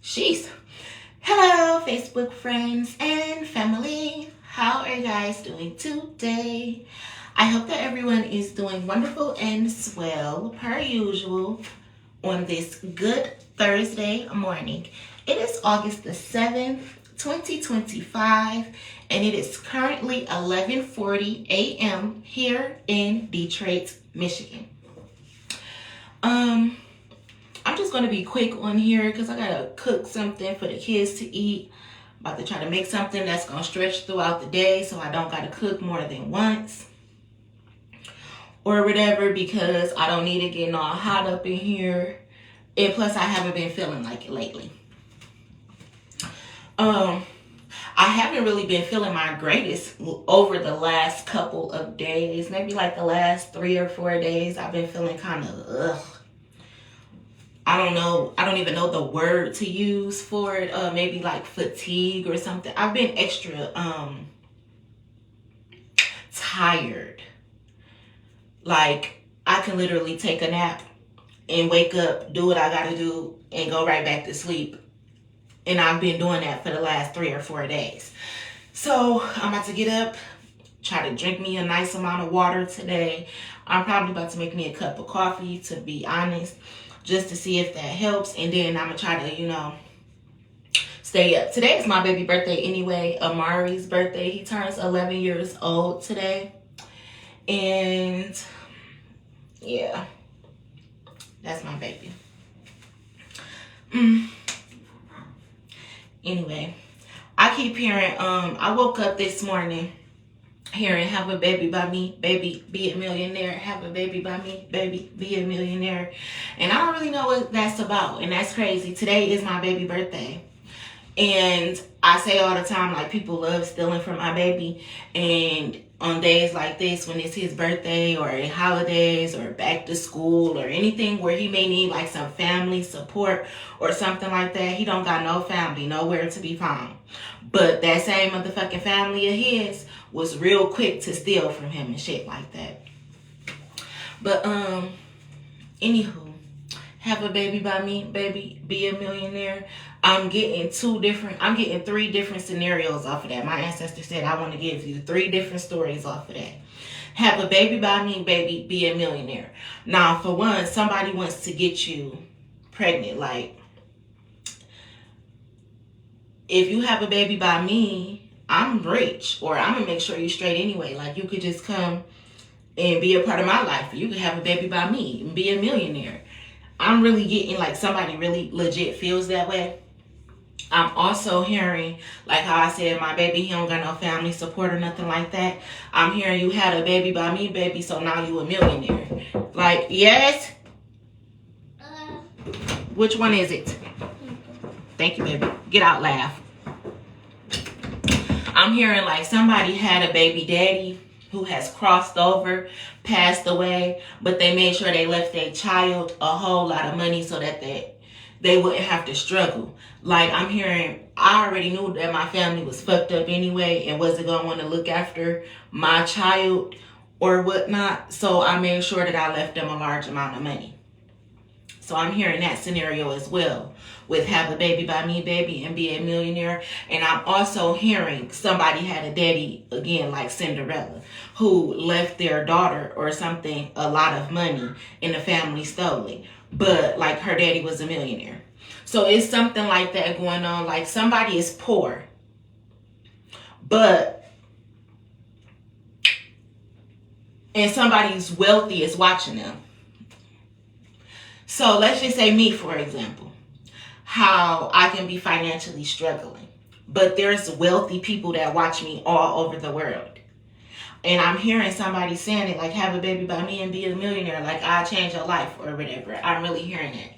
Sheesh. Hello, Facebook friends and family. How are you guys doing today? I hope that everyone is doing wonderful and swell, per usual, on this good Thursday morning. It is August the 7th, 2025, and it is currently 11:40 a.m. here in Detroit, Michigan. I'm just going to be quick on here because I got to cook something for the kids to eat. About to try to make something that's going to stretch throughout the day so I don't got to cook more than once or whatever, because I don't need it getting all hot up in here. And plus I haven't been feeling like it lately. I haven't really been feeling my greatest over the last couple of days. Maybe like the last 3 or 4 days I've been feeling kind of ugh. I don't know. I don't even know the word to use for it. Maybe like fatigue or something. I've been extra tired. Like I can literally take a nap and wake up, do what I gotta do, and go right back to sleep. And I've been doing that for the last 3 or 4 days. So I'm about to get up, try to drink me a nice amount of water today. I'm probably about to make me a cup of coffee, to be honest, just to see if that helps. And then I'm going to try to, stay up. Today is my baby birthday anyway, Amari's birthday. He turns 11 years old today. And yeah, that's my baby. Anyway, I keep hearing, I woke up this morning hearing have a baby by me, baby be a millionaire, have a baby by me, baby be a millionaire. And I don't really know what that's about. And that's crazy. Today is my baby birthday. And I say all the time, like, people love stealing from my baby. And on days like this, when it's his birthday or holidays or back to school or anything where he may need like some family support or something like that, he don't got no family, nowhere to be found. But that same motherfucking family of his was real quick to steal from him and shit like that. But anywho, have a baby by me, baby be a millionaire. I'm getting 3 different scenarios off of that. My ancestor said I want to give you 3 different stories off of that. Have a baby by me, baby be a millionaire. Now, for one, somebody wants to get you pregnant. Like, if you have a baby by me, I'm rich, or I'm gonna make sure you're straight anyway. Like, you could just come and be a part of my life. You could have a baby by me and be a millionaire. I'm really getting like somebody really legit feels that way. I'm also hearing, like how I said, my baby, he don't got no family support or nothing like that. I'm hearing you had a baby by me, baby, so now you a millionaire. Like, yes? Which one is it? Thank you, baby. Get out, laugh. I'm hearing like somebody had a baby daddy who has crossed over, passed away, but they made sure they left their child a whole lot of money so that they wouldn't have to struggle. Like, I'm hearing, I already knew that my family was fucked up anyway and wasn't going to want to look after my child or whatnot. So I made sure that I left them a large amount of money. So I'm hearing that scenario as well, with have a baby by me, baby, and be a millionaire. And I'm also hearing somebody had a daddy, again, like Cinderella, who left their daughter or something a lot of money and the family stole it. But like her daddy was a millionaire. So it's something like that going on. Like, somebody is poor, and somebody's wealthy is watching them. So let's just say me, for example, how I can be financially struggling, but there's wealthy people that watch me all over the world. And I'm hearing somebody saying it, like, have a baby by me and be a millionaire, like, I'll change your life or whatever. I'm really hearing it.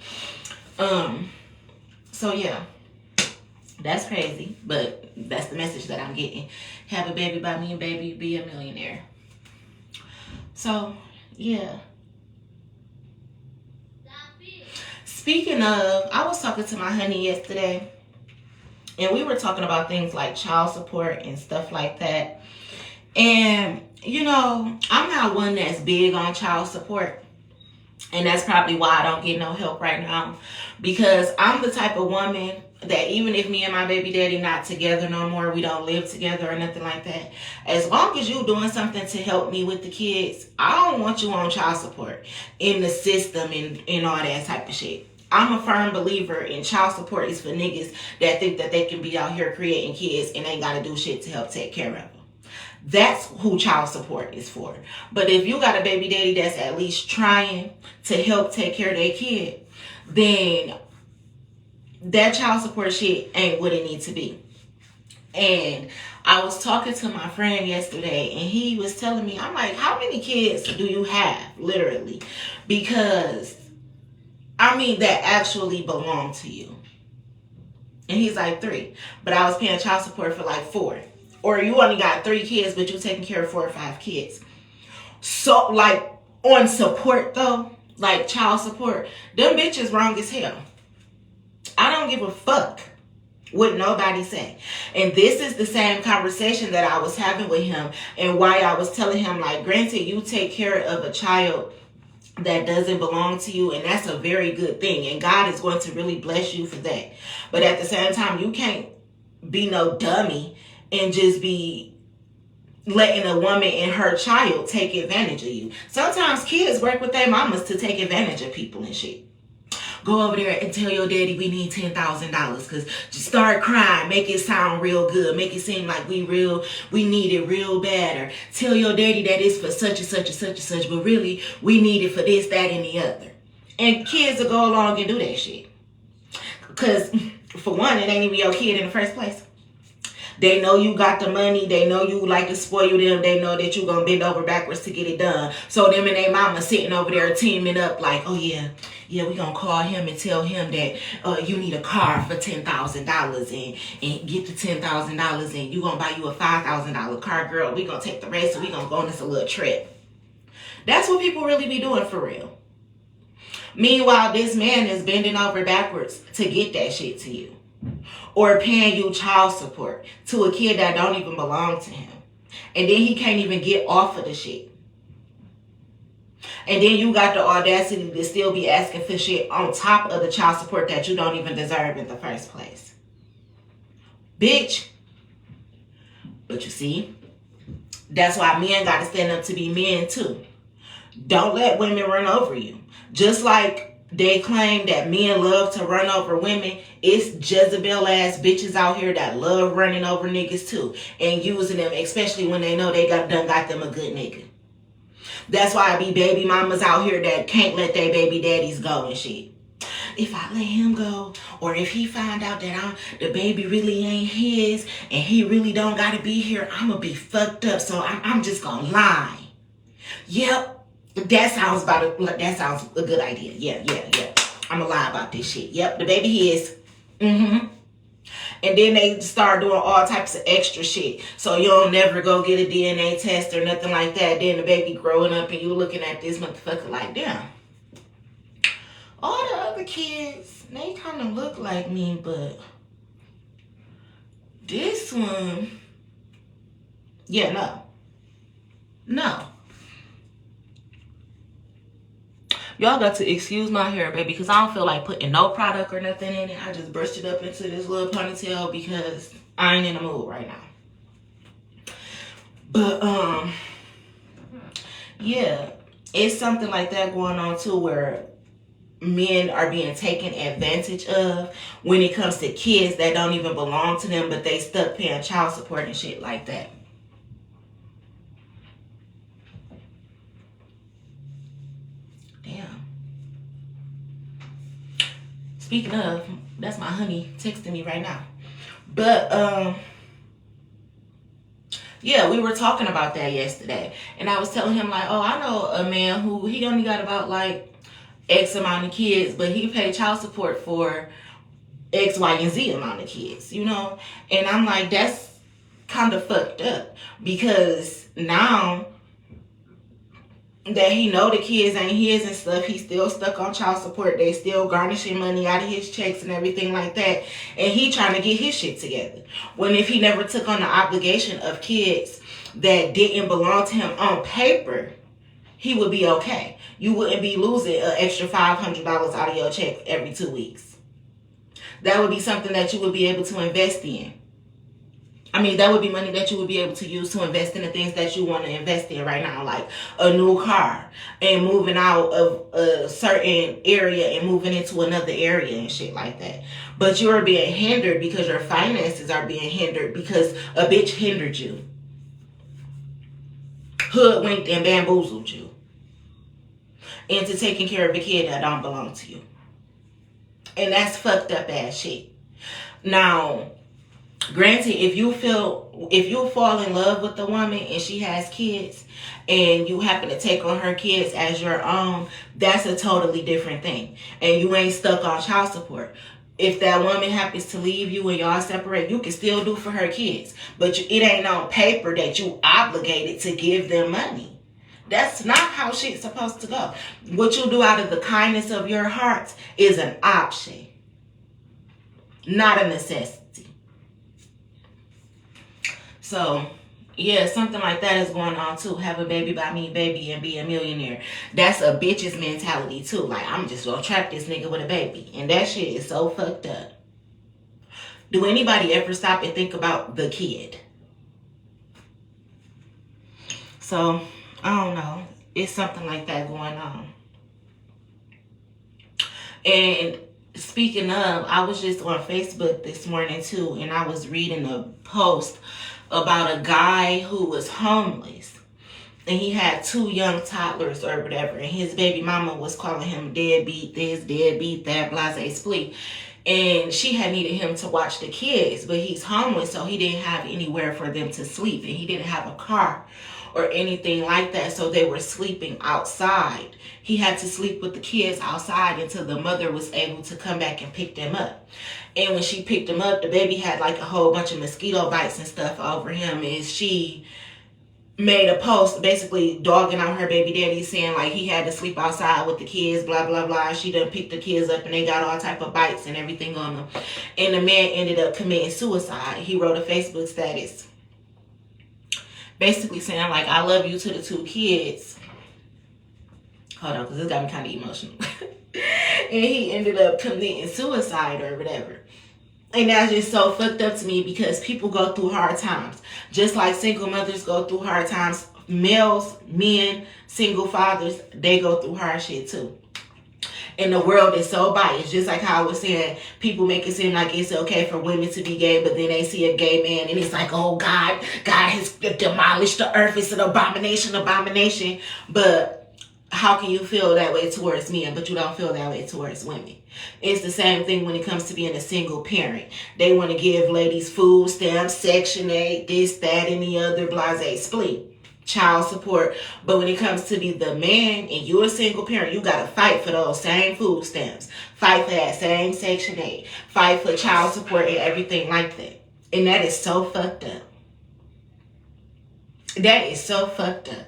So yeah, that's crazy, but that's the message that I'm getting. Have a baby by me and baby be a millionaire. So yeah. Speaking of, I was talking to my honey yesterday, and we were talking about things like child support and stuff like that. And, I'm not one that's big on child support. And that's probably why I don't get no help right now. Because I'm the type of woman, that even if me and my baby daddy not together no more, we don't live together or nothing like that, as long as you doing something to help me with the kids, I don't want you on child support in the system and all that type of shit. I'm a firm believer in child support is for niggas that think that they can be out here creating kids and ain't gotta do shit to help take care of them. That's who child support is for. But if you got a baby daddy that's at least trying to help take care of their kid, then that child support shit ain't what it needs to be. And I was talking to my friend yesterday, and he was telling me, I'm like, how many kids do you have, literally? Because, I mean, that actually belong to you. And he's like, 3. But I was paying child support for like 4. Or you only got 3 kids, but you taking care of 4 or 5 kids. So, like, on support, though, like child support, them bitches wrong as hell. I don't give a fuck what nobody say. And this is the same conversation that I was having with him, and why I was telling him, like, granted, you take care of a child that doesn't belong to you, and that's a very good thing, and God is going to really bless you for that. But at the same time, you can't be no dummy and just be letting a woman and her child take advantage of you. Sometimes kids work with their mamas to take advantage of people and shit. Go over there and tell your daddy we need $10,000, because just start crying, make it sound real good, make it seem like we need it real bad, or tell your daddy that it's for such and such and such and such, but really we need it for this, that, and the other. And kids will go along and do that shit. Because for one, it ain't even your kid in the first place. They know you got the money. They know you like to spoil them. They know that you going to bend over backwards to get it done. So them and their mama sitting over there teaming up like, oh yeah, we going to call him and tell him that you need a car for $10,000 and get the $10,000 and you going to buy you a $5,000 car, girl. We going to take the rest and we going to go on this a little trip. That's what people really be doing for real. Meanwhile, this man is bending over backwards to get that shit to you. Or paying you child support to a kid that don't even belong to him. And then he can't even get off of the shit. And then you got the audacity to still be asking for shit on top of the child support that you don't even deserve in the first place. Bitch. But you see, that's why men got to stand up to be men too. Don't let women run over you. Just like they claim that men love to run over women, it's Jezebel ass bitches out here that love running over niggas too, and using them, especially when they know they done got them a good nigga. That's why I be baby mamas out here that can't let their baby daddies go and shit. If I let him go, or if he find out that the baby really ain't his and he really don't gotta be here, I'm gonna be fucked up, so I'm just gonna lie. Yep. That sounds a good idea. Yeah. I'm gonna lie about this shit. Yep, the baby is. And then they start doing all types of extra shit. So you don't never go get a DNA test or nothing like that. Then the baby growing up and you looking at this motherfucker like, damn. All the other kids, they kind of look like me, but this one, yeah, no. Y'all got to excuse my hair, baby, because I don't feel like putting no product or nothing in it. I just brushed it up into this little ponytail because I ain't in the mood right now. But, yeah, it's something like that going on, too, where men are being taken advantage of when it comes to kids that don't even belong to them, but they stuck paying child support and shit like that. Speaking of, that's my honey texting me right now. But, yeah, we were talking about that yesterday. And I was telling him, like, oh, I know a man who, he only got about, like, X amount of kids, but he paid child support for X, Y, and Z amount of kids, you know? And I'm like, that's kind of fucked up. Because now that he know the kids ain't his and stuff, he's still stuck on child support. They still garnishing money out of his checks and everything like that, and he trying to get his shit together. When if he never took on the obligation of kids that didn't belong to him on paper, he would be okay. You wouldn't be losing an extra $500 out of your check every 2 weeks. That would be something that you would be able to invest in. I mean, that would be money that you would be able to use to invest in the things that you want to invest in right now, like a new car and moving out of a certain area and moving into another area and shit like that. But you're being hindered because your finances are being hindered because a bitch hindered you, hoodwinked and bamboozled you into taking care of a kid that don't belong to you. And that's fucked up ass shit. Now, granted, if you fall in love with the woman and she has kids and you happen to take on her kids as your own, that's a totally different thing. And you ain't stuck on child support. If that woman happens to leave you and y'all separate, you can still do for her kids. But it ain't on paper that you obligated to give them money. That's not how shit's supposed to go. What you do out of the kindness of your heart is an option, not a necessity. So, yeah, something like that is going on too. Have a baby by me, baby, and be a millionaire. That's a bitch's mentality too. Like, I'm just gonna trap this nigga with a baby. And that shit is so fucked up. Do anybody ever stop and think about the kid? So, I don't know. It's something like that going on. And speaking of, I was just on Facebook this morning too, and I was reading a post about a guy who was homeless. And he had 2 young toddlers or whatever. And his baby mama was calling him deadbeat this, deadbeat that, blase split. And she had needed him to watch the kids. But he's homeless, so he didn't have anywhere for them to sleep. And he didn't have a car or anything like that. So they were sleeping outside. He had to sleep with the kids outside until the mother was able to come back and pick them up. And when she picked him up, the baby had like a whole bunch of mosquito bites and stuff over him. And she made a post basically dogging out her baby daddy, saying like he had to sleep outside with the kids, blah, blah, blah. She done picked the kids up and they got all type of bites and everything on them. And the man ended up committing suicide. He wrote a Facebook status basically saying like, I love you to the 2 kids. Hold on, because this got me kind of emotional. And he ended up committing suicide or whatever. And that's just so fucked up to me because people go through hard times. Just like single mothers go through hard times. Males, men, single fathers, they go through hard shit too. And the world is so biased. Just like how I was saying, people make it seem like it's okay for women to be gay, but then they see a gay man and it's like, oh God has demolished the earth. It's an abomination. But how can you feel that way towards men, but you don't feel that way towards women? It's the same thing when it comes to being a single parent. They want to give ladies food stamps, Section 8, this, that, and the other, blase split, child support. But when it comes to be the man and you're a single parent, you got to fight for those same food stamps, fight for that same Section 8, fight for child support and everything like that. And that is so fucked up. That is so fucked up.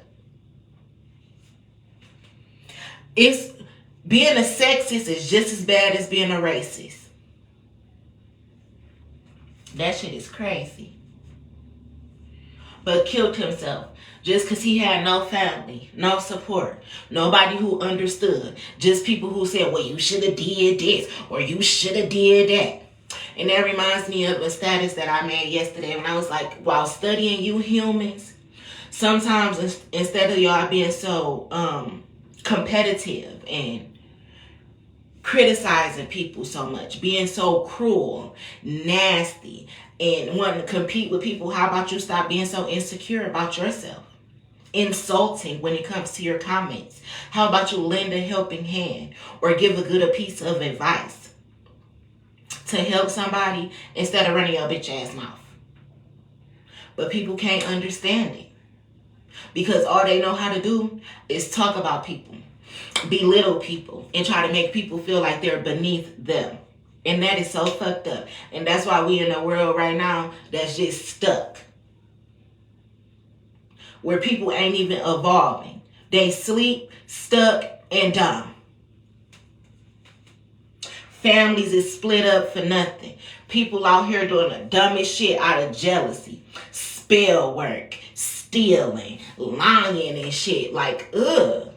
Being a sexist is just as bad as being a racist. That shit is crazy. But killed himself just because he had no family, no support, nobody who understood. Just people who said, well, you should have did this or you should have did that. And that reminds me of a status that I made yesterday when I was like, while studying you humans, sometimes instead of y'all being so competitive and criticizing people so much, being so cruel, nasty, and wanting to compete with people, how about you stop being so insecure about yourself? Insulting when it comes to your comments. How about you lend a helping hand or give a good piece of advice to help somebody instead of running your bitch ass mouth? But people can't understand it because all they know how to do is talk about people, belittle people, and try to make people feel like they're beneath them. And that is so fucked up. And that's why we in a world right now that's just stuck, where people ain't even evolving. They sleep, stuck, and dumb. Families is split up for nothing. People out here doing the dumbest shit out of jealousy, spell work, stealing, lying and shit. Like, ugh.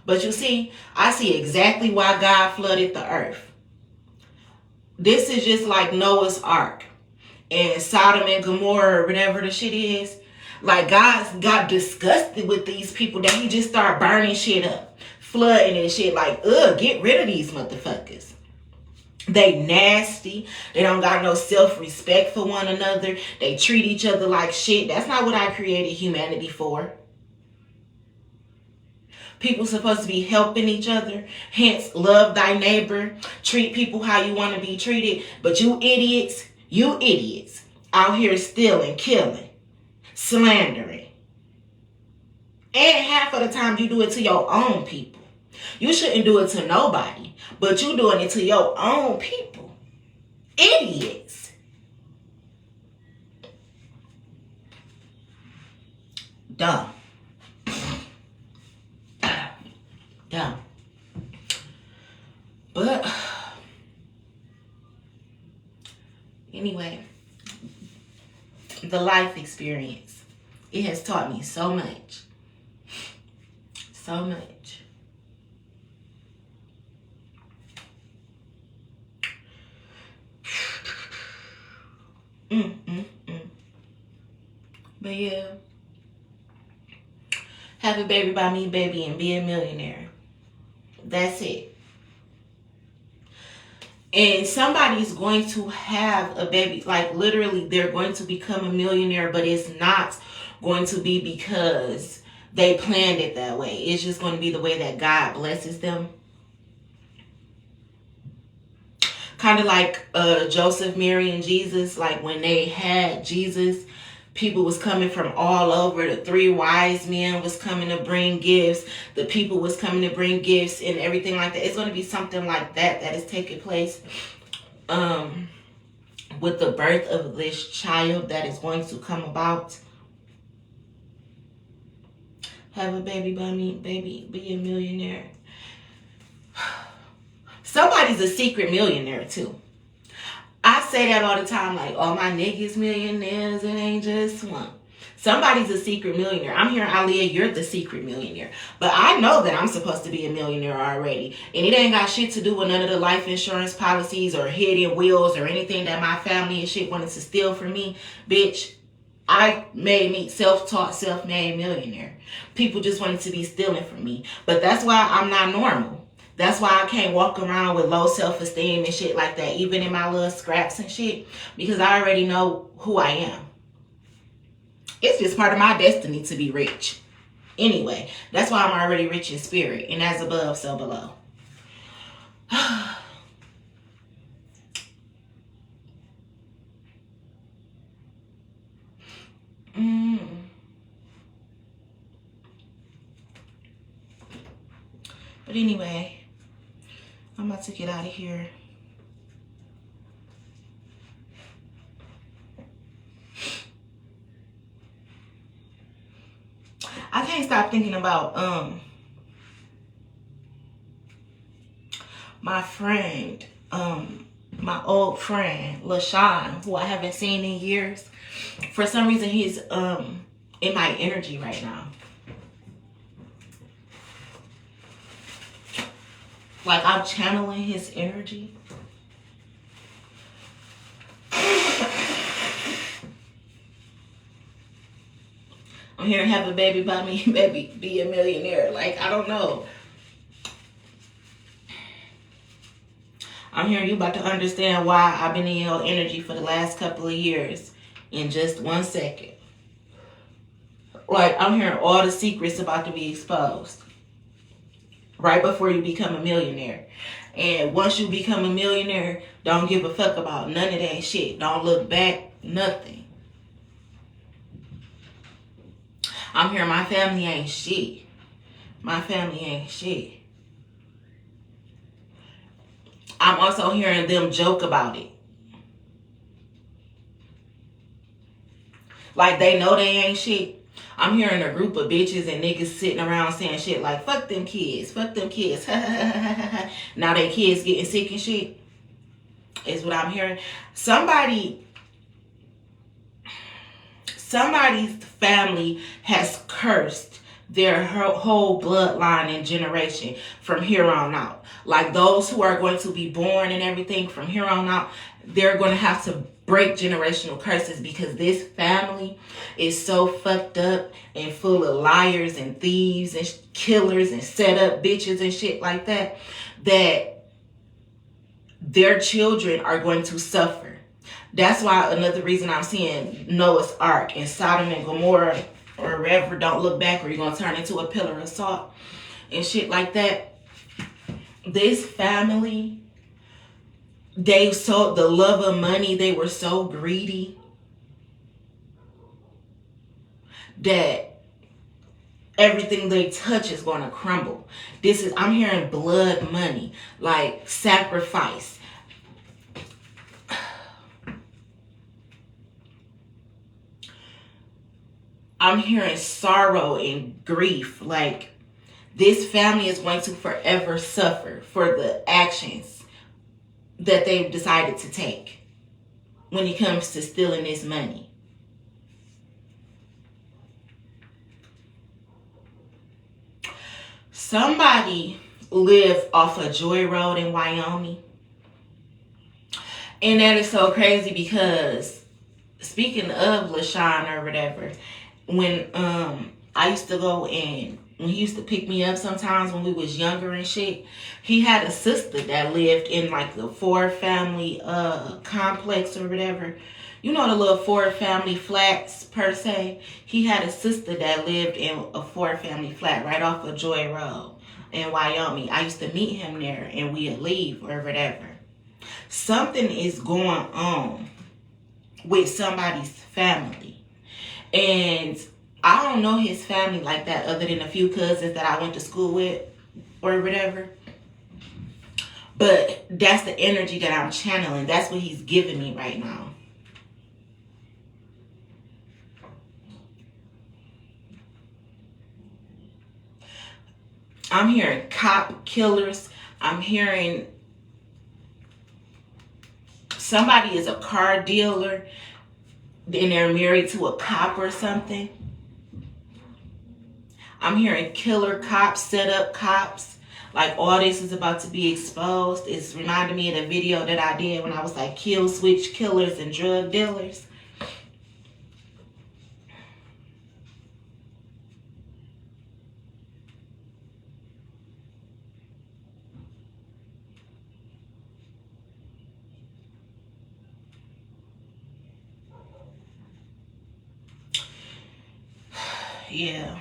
But you see, I see exactly why God flooded the earth. This is just like Noah's Ark and Sodom and Gomorrah, whatever the shit is. Like, God got disgusted with these people that he just started burning shit up, flooding and shit. Like, get rid of these motherfuckers. They nasty. They don't got no self-respect for one another. They treat each other like shit. That's not what I created humanity for. People supposed to be helping each other. Hence, love thy neighbor. Treat people how you want to be treated. But you idiots out here stealing, killing, slandering. And half of the time you do it to your own people. You shouldn't do it to nobody, but you doing it to your own people. Idiots. Dumb. Dumb. But anyway, the life experience, it has taught me so much. So much. But yeah, have a baby by me, baby, and be a millionaire. That's it. And somebody's going to have a baby, like literally they're going to become a millionaire, but it's not going to be because they planned it that way. It's just going to be the way that God blesses them. Kind of like Joseph, Mary, and Jesus. Like when they had Jesus, people was coming from all over. The 3 wise men was coming to bring gifts. The people was coming to bring gifts and everything like that. It's going to be something like that is taking place with the birth of this child that is going to come about. Have a baby by me, baby, be a millionaire. Somebody's a secret millionaire too. I say that all the time, like, all my niggas millionaires, it ain't just one. Somebody's a secret millionaire. I'm hearing, Aliyah, you're the secret millionaire. But I know that I'm supposed to be a millionaire already. And it ain't got shit to do with none of the life insurance policies or hidden wills or anything that my family and shit wanted to steal from me. Bitch, I made me self-taught, self-made millionaire. People just wanted to be stealing from me. But that's why I'm not normal. That's why I can't walk around with low self-esteem and shit like that, even in my little scraps and shit, because I already know who I am. It's just part of my destiny to be rich. Anyway, that's why I'm already rich in spirit, and as above, so below. But anyway, I'm about to get out of here. I can't stop thinking about my friend, my old friend, LaShawn, who I haven't seen in years. For some reason, he's in my energy right now. Like I'm channeling his energy. I'm here to have a baby by me, baby, be a millionaire. Like, I don't know. I'm hearing you about to understand why I've been in your energy for the last couple of years in just 1 second. Like, I'm hearing all the secrets about to be exposed right before you become a millionaire. And once you become a millionaire, don't give a fuck about none of that shit. Don't look back, nothing. I'm hearing my family ain't shit. My family ain't shit. I'm also hearing them joke about it. Like they know they ain't shit. I'm hearing a group of bitches and niggas sitting around saying shit like, fuck them kids, fuck them kids. Now they kids getting sick and shit. Is what I'm hearing. Somebody's family has cursed their whole bloodline and generation from here on out. Like those who are going to be born and everything from here on out, they're going to have to break generational curses, because this family is so fucked up and full of liars and thieves and killers and set up bitches and shit like that, that their children are going to suffer. That's why another reason I'm seeing Noah's Ark and Sodom and Gomorrah or wherever, don't look back or you're going to turn into a pillar of salt and shit like that. This family, they sold the love of money. They were so greedy that everything they touch is going to crumble. I'm hearing blood money, like sacrifice. I'm hearing sorrow and grief. Like this family is going to forever suffer for the actions that they've decided to take when it comes to stealing this money. Somebody lived off of Joy Road in Wyoming. And that is so crazy because, speaking of LaShawn or whatever, when I used to go in, when he used to pick me up sometimes when we was younger and shit, he had a sister that lived in like the Ford family complex or whatever. You know, the little Ford family flats per se. He had a sister that lived in a Ford family flat right off of Joy Road in Wyoming. I used to meet him there and we'd leave or whatever. Something is going on with somebody's family. And I don't know his family like that other than a few cousins that I went to school with or whatever. But that's the energy that I'm channeling. That's what he's giving me right now. I'm hearing cop killers. I'm hearing somebody is a car dealer and they're married to a cop or something. I'm hearing killer cops, set up cops. Like all this is about to be exposed. It's reminding me of the video that I did when I was like kill switch killers and drug dealers. Yeah.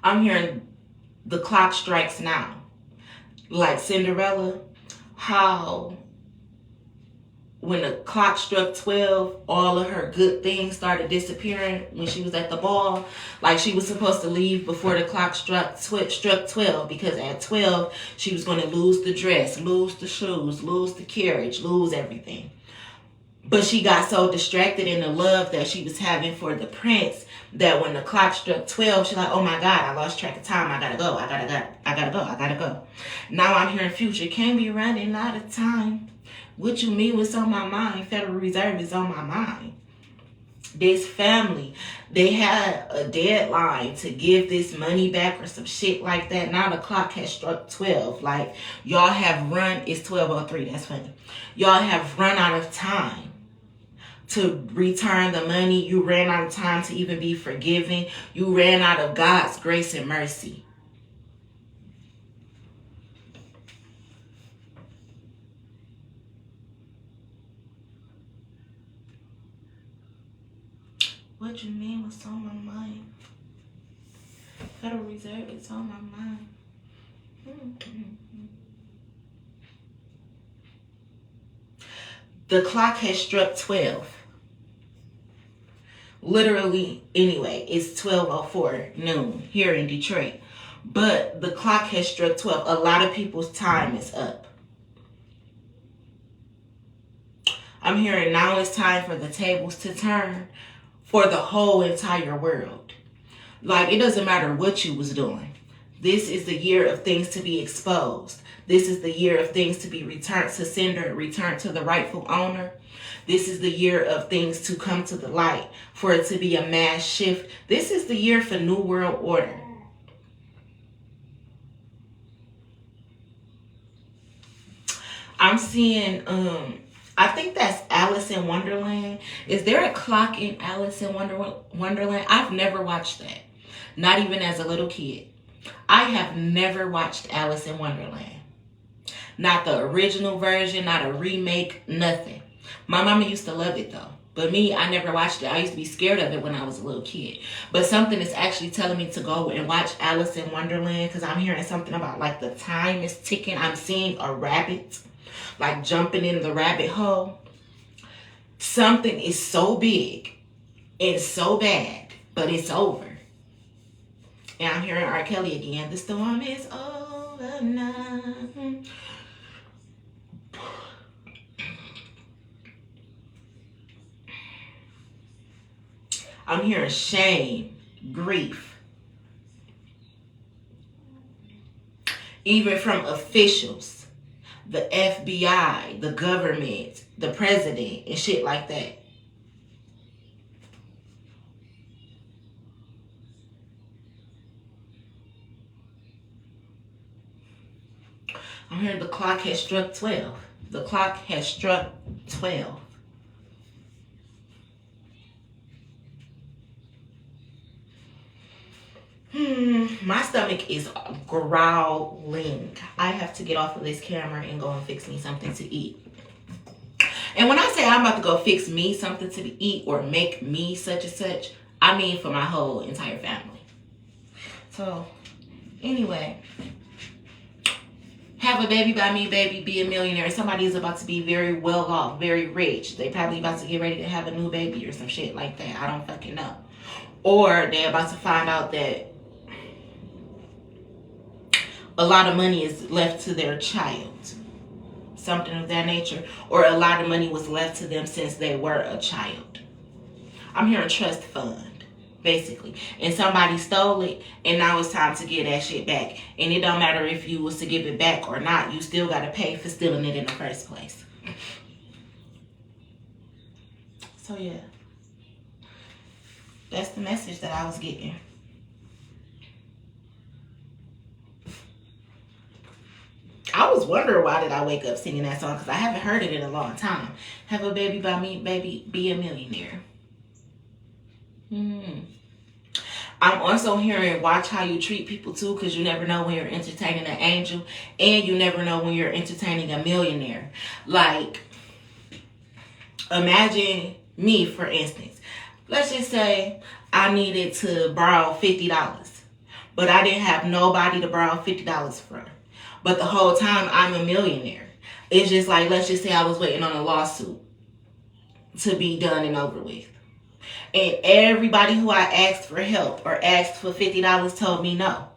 I'm hearing the clock strikes now. Like Cinderella, how when the clock struck 12, all of her good things started disappearing when she was at the ball. Like she was supposed to leave before the clock struck 12, because at 12, she was going to lose the dress, lose the shoes, lose the carriage, lose everything. But she got so distracted in the love that she was having for the prince that when the clock struck 12, she's like, oh my God, I lost track of time. I gotta go. Now I'm hearing Future, can't be running out of time. What you mean what's on my mind? Federal Reserve is on my mind. This family, they had a deadline to give this money back or some shit like that. Now the clock has struck 12. Like, y'all have run, it's 12:03, that's funny. Y'all have run out of time to return the money. You ran out of time to even be forgiven. You ran out of God's grace and mercy. What you mean what's on my mind? Federal Reserve is on my mind. The clock has struck 12. Literally, anyway, it's 12:04 noon here in Detroit. But the clock has struck 12. A lot of people's time is up. I'm hearing now it's time for the tables to turn for the whole entire world. Like, it doesn't matter what you was doing. This is the year of things to be exposed. This is the year of things to be returned to sender, returned to the rightful owner. This is the year of things to come to the light, for it to be a mass shift. This is the year for New World Order. I'm seeing, I think that's Alice in Wonderland. Is there a clock in Alice in Wonderland? I've never watched that. Not even as a little kid. I have never watched Alice in Wonderland. Not the original version, not a remake, nothing. My mama used to love it though. But me, I never watched it. I used to be scared of it when I was a little kid. But something is actually telling me to go and watch Alice in Wonderland because I'm hearing something about like the time is ticking. I'm seeing a rabbit like jumping in the rabbit hole. Something is so big and so bad, but it's over. And I'm hearing R. Kelly again. The storm is over now. I'm hearing shame, grief, even from officials, the FBI, the government, the president, and shit like that. I'm hearing the clock has struck 12. The clock has struck 12. My stomach is growling. I have to get off of this camera and go and fix me something to eat. And when I say I'm about to go fix me something to eat or make me such and such, I mean for my whole entire family. So, anyway, have a baby by me, baby, be a millionaire. Somebody is about to be very well off, very rich. They probably about to get ready to have a new baby or some shit like that. I don't fucking know. Or they're about to find out that a lot of money is left to their child. Something of that nature. Or a lot of money was left to them since they were a child. I'm hearing trust fund, basically. And somebody stole it, and now it's time to get that shit back. And it don't matter if you was to give it back or not. You still got to pay for stealing it in the first place. So, yeah. That's the message that I was getting. I was wondering why did I wake up singing that song because I haven't heard it in a long time. Have a baby by me, baby, be a millionaire. I'm also hearing watch how you treat people too because you never know when you're entertaining an angel and you never know when you're entertaining a millionaire. Like, imagine me, for instance. Let's just say I needed to borrow $50, but I didn't have nobody to borrow $50 from. But the whole time I'm a millionaire. It's just like, let's just say I was waiting on a lawsuit to be done and over with. And everybody who I asked for help or asked for $50 told me no.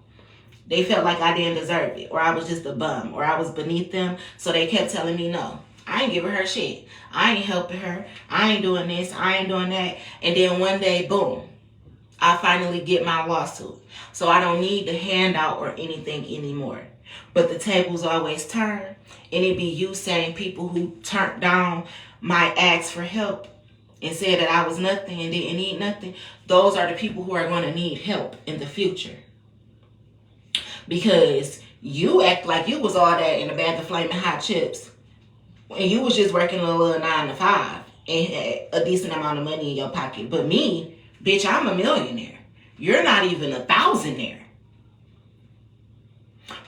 They felt like I didn't deserve it, or I was just a bum, or I was beneath them, so they kept telling me no. I ain't giving her shit. I ain't helping her. I ain't doing this. I ain't doing that. And then one day, boom, I finally get my lawsuit. So I don't need the handout or anything anymore. But the tables always turn, and it be you saying people who turned down my ask for help and said that I was nothing and didn't need nothing. Those are the people who are going to need help in the future. Because you act like you was all that in a bag of flaming hot chips. And you was just working a little 9 to 5 and had a decent amount of money in your pocket. But me, bitch, I'm a millionaire. You're not even a thousandaire.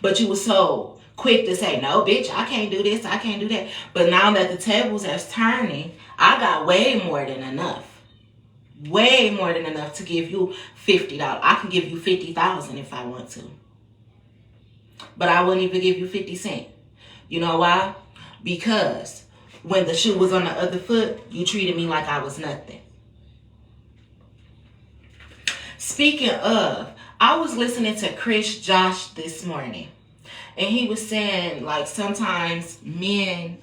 But you were so quick to say, no, bitch, I can't do this, I can't do that. But now that the tables are turning, I got way more than enough. Way more than enough to give you $50. I can give you $50,000 if I want to. But I wouldn't even give you 50 cents. You know why? Because when the shoe was on the other foot, you treated me like I was nothing. Speaking of, I was listening to Chris Josh this morning. And he was saying, like, sometimes men,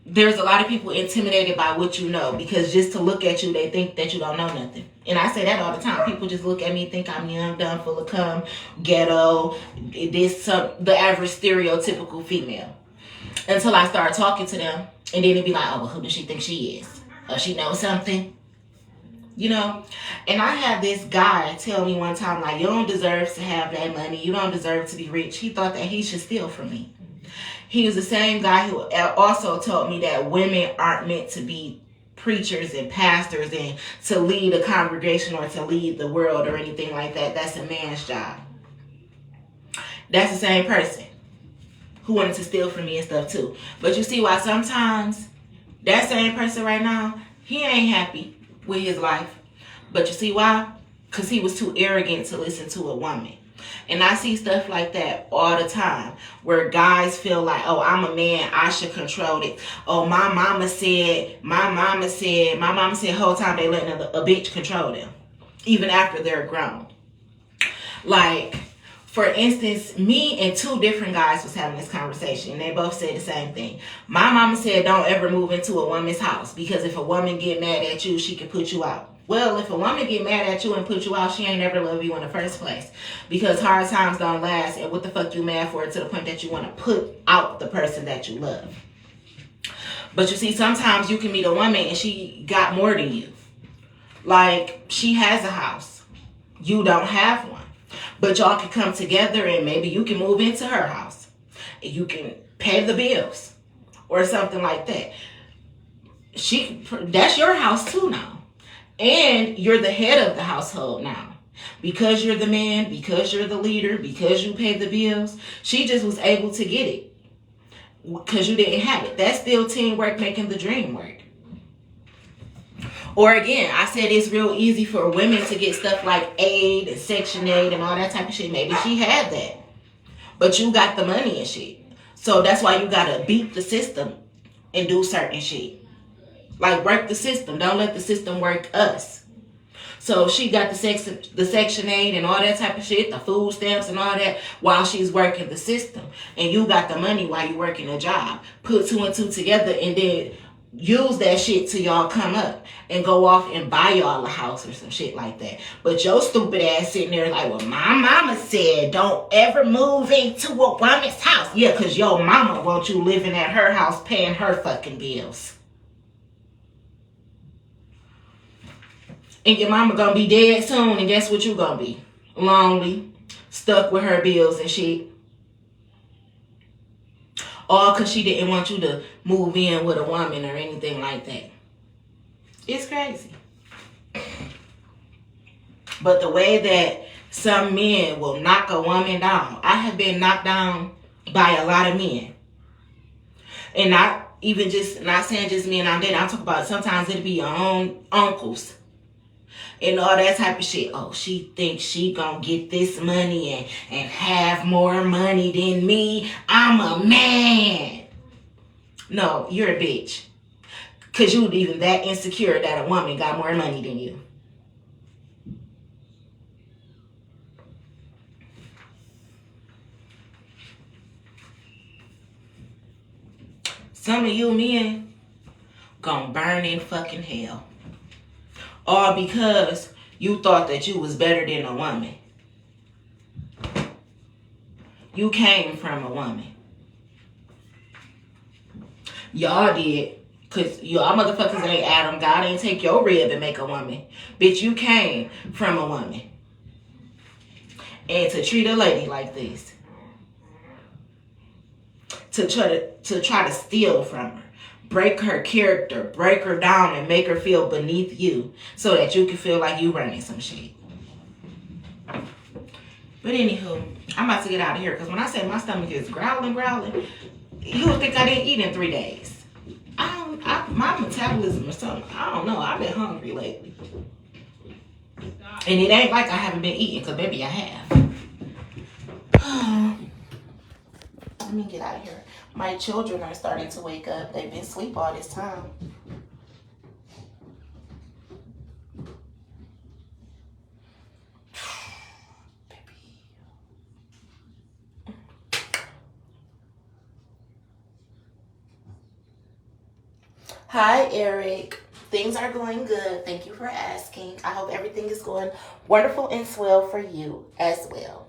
there's a lot of people intimidated by what you know. Because just to look at you, they think that you don't know nothing. And I say that all the time. People just look at me, think I'm young, dumb, full of cum, ghetto, the average stereotypical female. Until I start talking to them. And then it'd be like, oh, well, who does she think she is? Oh, she knows something? You know? And I had this guy tell me one time, like, you don't deserve to have that money. You don't deserve to be rich. He thought that he should steal from me. He was the same guy who also told me that women aren't meant to be preachers and pastors and to lead a congregation or to lead the world or anything like that. That's a man's job. That's the same person who wanted to steal from me and stuff too. But you see why sometimes that same person right now, he ain't happy with his life. But you see why? Because he was too arrogant to listen to a woman. And I see stuff like that all the time where guys feel like, oh, I'm a man, I should control it. Oh, my mama said the whole time they letting a bitch control them, even after they're grown. Like, for instance, me and two different guys was having this conversation, and they both said the same thing. My mama said don't ever move into a woman's house because if a woman get mad at you, she can put you out. Well, if a woman get mad at you and put you out, she ain't never love you in the first place. Because hard times don't last, and what the fuck you mad for to the point that you want to put out the person that you love. But you see, sometimes you can meet a woman and she got more than you. Like, she has a house. You don't have one. But y'all can come together and maybe you can move into her house. And you can pay the bills or something like that. That's your house too now. And you're the head of the household now. Because you're the man, because you're the leader, because you pay the bills. She just was able to get it. Because you didn't have it. That's still teamwork making the dream work. Or again, I said it's real easy for women to get stuff like aid and Section 8 and all that type of shit. Maybe she had that. But you got the money and shit. So that's why you got to beat the system and do certain shit. Like, work the system. Don't let the system work us. So she got the Section 8 and all that type of shit, the food stamps and all that, while she's working the system. And you got the money while you're working a job. Put two and two together and then use that shit till y'all come up and go off and buy y'all a house or some shit like that. But your stupid ass sitting there like, well, my mama said don't ever move into a woman's house. Yeah, because your mama wants you living at her house paying her fucking bills. And your mama gonna be dead soon, and guess what you gonna be? Lonely, stuck with her bills and shit. All because she didn't want you to move in with a woman or anything like that. It's crazy. But the way that some men will knock a woman down. I have been knocked down by a lot of men. And not saying just men I'm dating. I'm talking about sometimes it'll be your own uncles. And all that type of shit. Oh, she thinks she gonna get this money and have more money than me. I'm a man. No, you're a bitch. Because you even that insecure that a woman got more money than you. Some of you men gonna burn in fucking hell. All because you thought that you was better than a woman. You came from a woman. Y'all did. Because y'all motherfuckers ain't Adam. God ain't take your rib and make a woman. Bitch, you came from a woman. And to treat a lady like this. To try to steal from her. Break her character, break her down, and make her feel beneath you so that you can feel like you running some shit. But anywho, I'm about to get out of here because when I say my stomach is growling, you would think I didn't eat in 3 days. My metabolism or something, I don't know. I've been hungry lately. And it ain't like I haven't been eating because baby, I have. Let me get out of here. My children are starting to wake up. They've been asleep all this time. Hi, Eric. Things are going good. Thank you for asking. I hope everything is going wonderful and swell for you as well.